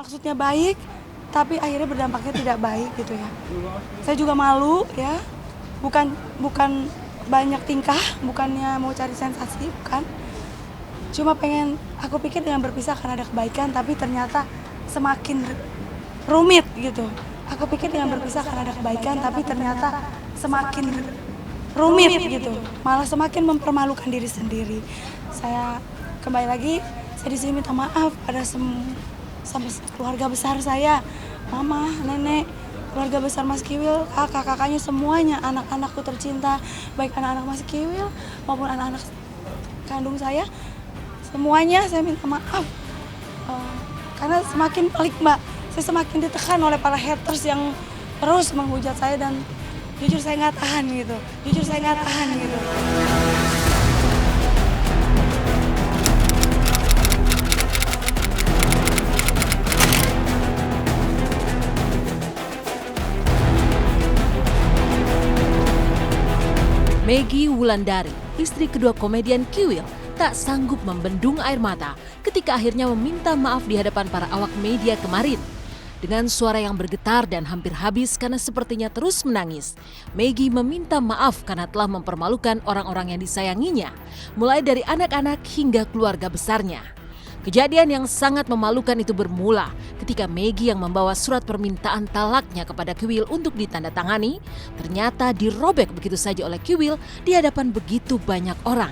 maksudnya baik, tapi akhirnya berdampaknya tidak baik gitu ya. Saya juga malu ya, bukan banyak tingkah, bukannya mau cari sensasi, bukan. Cuma aku pikir dengan berpisah akan ada kebaikan, tapi ternyata semakin rumit gitu. Aku pikir dengan berpisah akan ada kebaikan, tapi ternyata semakin rumit gitu. Malah semakin mempermalukan diri sendiri. Saya kembali lagi, saya di sini minta maaf pada sama keluarga besar saya, mama, nenek, keluarga besar Mas Kiwil, kakak-kakaknya semuanya, anak-anakku tercinta, baik anak-anak Mas Kiwil maupun anak-anak kandung saya, semuanya saya minta maaf. Karena semakin pelik Mbak, saya semakin ditekan oleh para haters yang terus menghujat saya dan jujur saya nggak tahan gitu, Maggie Wulandari, istri kedua komedian Kiwil, tak sanggup membendung air mata ketika akhirnya meminta maaf di hadapan para awak media kemarin. Dengan suara yang bergetar dan hampir habis karena sepertinya terus menangis, Maggie meminta maaf karena telah mempermalukan orang-orang yang disayanginya, mulai dari anak-anak hingga keluarga besarnya. Kejadian yang sangat memalukan itu bermula ketika Maggie yang membawa surat permintaan talaknya kepada Kiwil untuk ditandatangani, ternyata dirobek begitu saja oleh Kiwil di hadapan begitu banyak orang.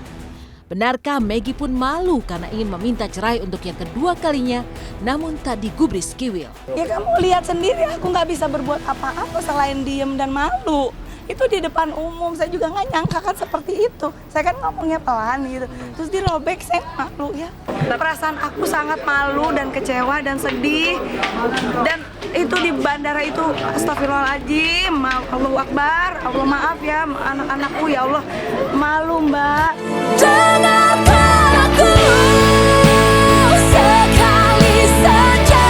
Benarkah Maggie pun malu karena ingin meminta cerai untuk yang kedua kalinya, namun tak digubris Kiwil? Ya kamu lihat sendiri, aku nggak bisa berbuat apa-apa selain diem dan malu. Itu di depan umum, saya juga nggak nyangka kan seperti itu. Saya kan ngomongnya pelan gitu, terus dirobek, saya malu ya. Perasaan aku sangat malu dan kecewa dan sedih. Dan itu di bandara itu, astagfirullahaladzim, Allahu Akbar, Allah maaf ya anak-anakku ya Allah. Malu Mbak. Jangan takut sekali saja,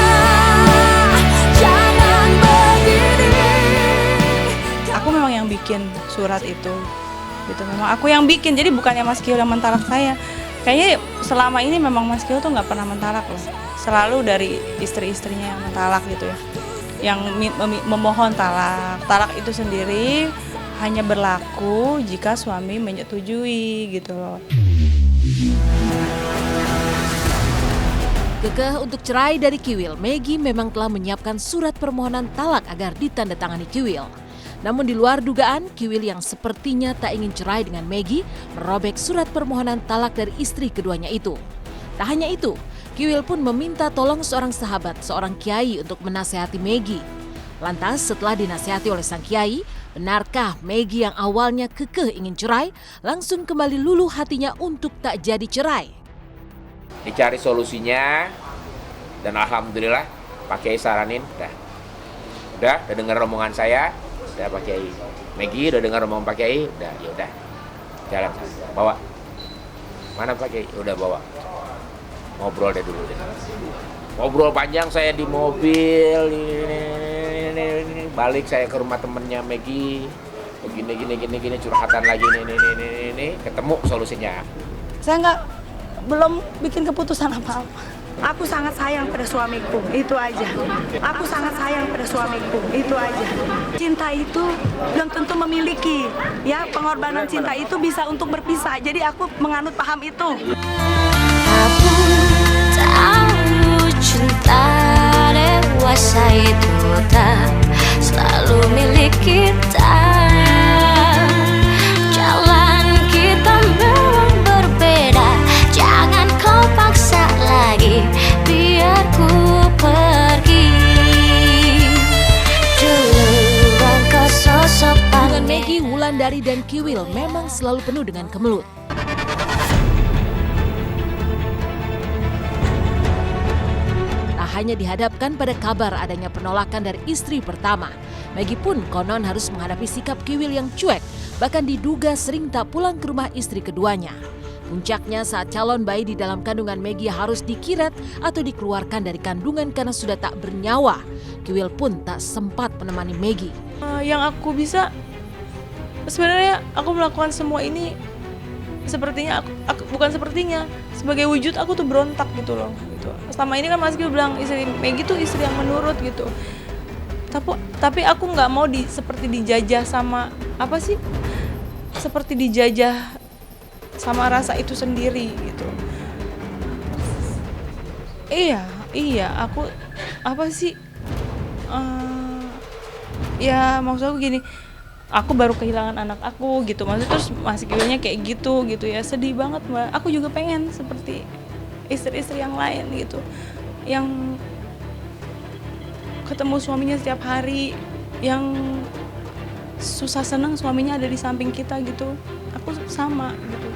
jangan begini. Aku memang yang bikin surat itu, gitu. Memang aku yang bikin, jadi bukannya Mas Kiwil yang mentalak saya. Kayaknya selama ini memang Mas Kiwil tuh nggak pernah mentalak loh. Selalu dari istri-istrinya yang mentalak gitu ya, yang memohon talak. Talak itu sendiri hanya berlaku jika suami menyetujui gitu loh. Kekeh untuk cerai dari Kiwil, Maggie memang telah menyiapkan surat permohonan talak agar ditandatangani Kiwil. Namun di luar dugaan, Kiwil yang sepertinya tak ingin cerai dengan Maggie merobek surat permohonan talak dari istri keduanya itu. Tak hanya itu, Kiwil pun meminta tolong seorang sahabat, seorang kiai untuk menasehati Maggie. Lantas setelah dinasehati oleh sang kiai, benarkah Maggie yang awalnya kekeh ingin cerai, langsung kembali luluh hatinya untuk tak jadi cerai? Dicari solusinya, dan alhamdulillah Pak Kiai saranin, udah dengar omongan saya, udah Pak Kiai. Maggie udah dengar omongan Pak Kiai, udah ya udah jalan bawa. Mana Pak Kiai? Udah bawa. Ngobrol deh dulu deh. Ngobrol panjang saya di mobil, ini balik saya ke rumah temennya Maggie, begini curhatan lagi ini ketemu solusinya. Saya belum bikin keputusan apa-apa. Aku sangat sayang pada suamiku, itu aja. Aku sangat sayang pada suamiku, itu aja. Cinta itu belum tentu memiliki, ya pengorbanan cinta itu bisa untuk berpisah. Jadi aku menganut paham itu. Aku tahu cinta dewasa itu tak selalu milik kita. Jalan kita memang berbeda, jangan kau paksa lagi, biar ku pergi. Duluan kau sosok Hubungan Maggie, Wulandari dan Kiwil memang selalu penuh dengan kemelut. Hanya dihadapkan pada kabar adanya penolakan dari istri pertama, Maggie pun konon harus menghadapi sikap Kiwil yang cuek, bahkan diduga sering tak pulang ke rumah istri keduanya. Puncaknya saat calon bayi di dalam kandungan Maggie harus dikiret atau dikeluarkan dari kandungan karena sudah tak bernyawa. Kiwil pun tak sempat menemani Maggie. Yang aku bisa, sebenarnya aku melakukan semua ini sebagai wujud aku tuh berontak gitu loh gitu. Selama ini kan Mas Kiwil bilang istri Maggie tuh istri yang menurut gitu, tapi aku nggak mau seperti dijajah sama seperti dijajah sama rasa itu sendiri gitu. Iya aku ya maksud aku gini, aku baru kehilangan anak aku gitu, maksudnya terus Mas Kiwilnya kayak gitu ya, sedih banget Mbak. Aku juga pengen seperti istri-istri yang lain gitu, yang ketemu suaminya setiap hari, yang susah senang suaminya ada di samping kita gitu. Aku sama gitu.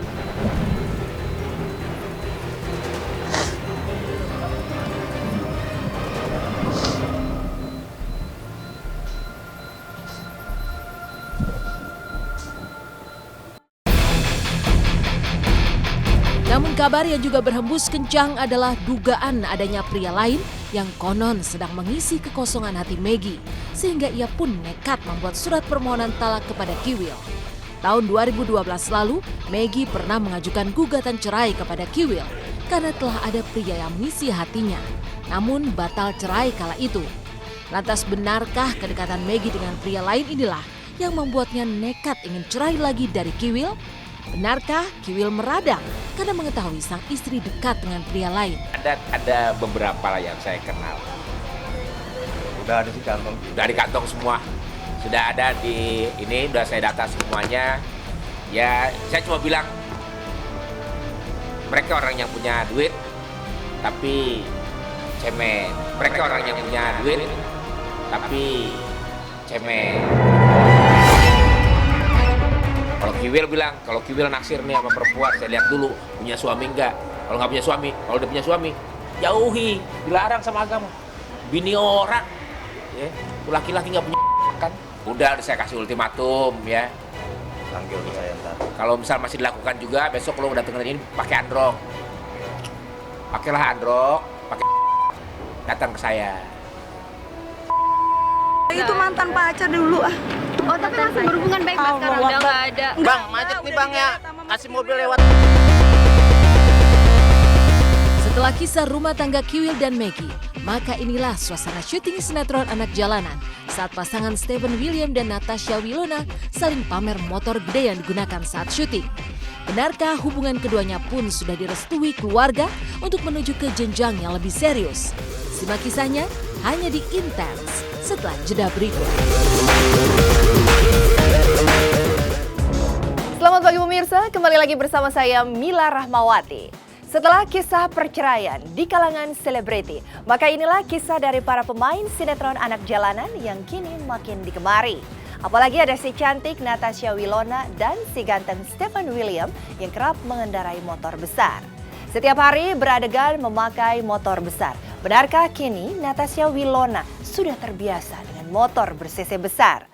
Namun kabar yang juga berhembus kencang adalah dugaan adanya pria lain yang konon sedang mengisi kekosongan hati Maggie, sehingga ia pun nekat membuat surat permohonan talak kepada Kiwil. Tahun 2012 lalu, Maggie pernah mengajukan gugatan cerai kepada Kiwil karena telah ada pria yang mengisi hatinya, namun batal cerai kala itu. Lantas benarkah kedekatan Maggie dengan pria lain inilah yang membuatnya nekat ingin cerai lagi dari Kiwil? Benarkah Kiwil meradang karena mengetahui sang istri dekat dengan pria lain? Ada beberapa lah yang saya kenal. Udah ada di kantong. Udah di kantong semua. Sudah ada di ini, udah saya data semuanya. Ya, saya cuma bilang mereka orang yang punya duit tapi cemen. Mereka orang yang punya duit tapi cemen. Kalau Kiwil bilang, kalau Kiwil naksir nih sama perempuan, saya lihat dulu punya suami enggak. Kalau nggak punya suami, kalau udah punya suami, jauhi, dilarang sama agama. Bini orang, ya, laki-laki nggak punya kan? Udah saya kasih ultimatum ya. Panggil saya ntar. Kalau misal masih dilakukan juga, besok kalau udah dengerin ini pakai androk. Pakailah androk, pakai datang ke saya. Itu mantan pacar dulu ah. Oh, tapi masih berhubungan baik Mas sekarang udah nggak ada. Bang, macet nih Bang ya. Kasih mobil lewat. Setelah kisah rumah tangga Kiwil dan Maggie, maka inilah suasana syuting sinetron Anak Jalanan saat pasangan Stephen William dan Natasha Wilona saling pamer motor gede yang digunakan saat syuting. Benarkah hubungan keduanya pun sudah direstui keluarga untuk menuju ke jenjang yang lebih serius? Simak kisahnya hanya di Intense setelah jeda berikut. Selamat pagi pemirsa, kembali lagi bersama saya Mila Rahmawati. Setelah kisah perceraian di kalangan selebriti, maka inilah kisah dari para pemain sinetron Anak Jalanan yang kini makin digemari. Apalagi ada si cantik Natasha Wilona dan si ganteng Stephen William yang kerap mengendarai motor besar. Setiap hari beradegan memakai motor besar. Benarkah kini Natasha Wilona sudah terbiasa dengan motor ber-cc besar?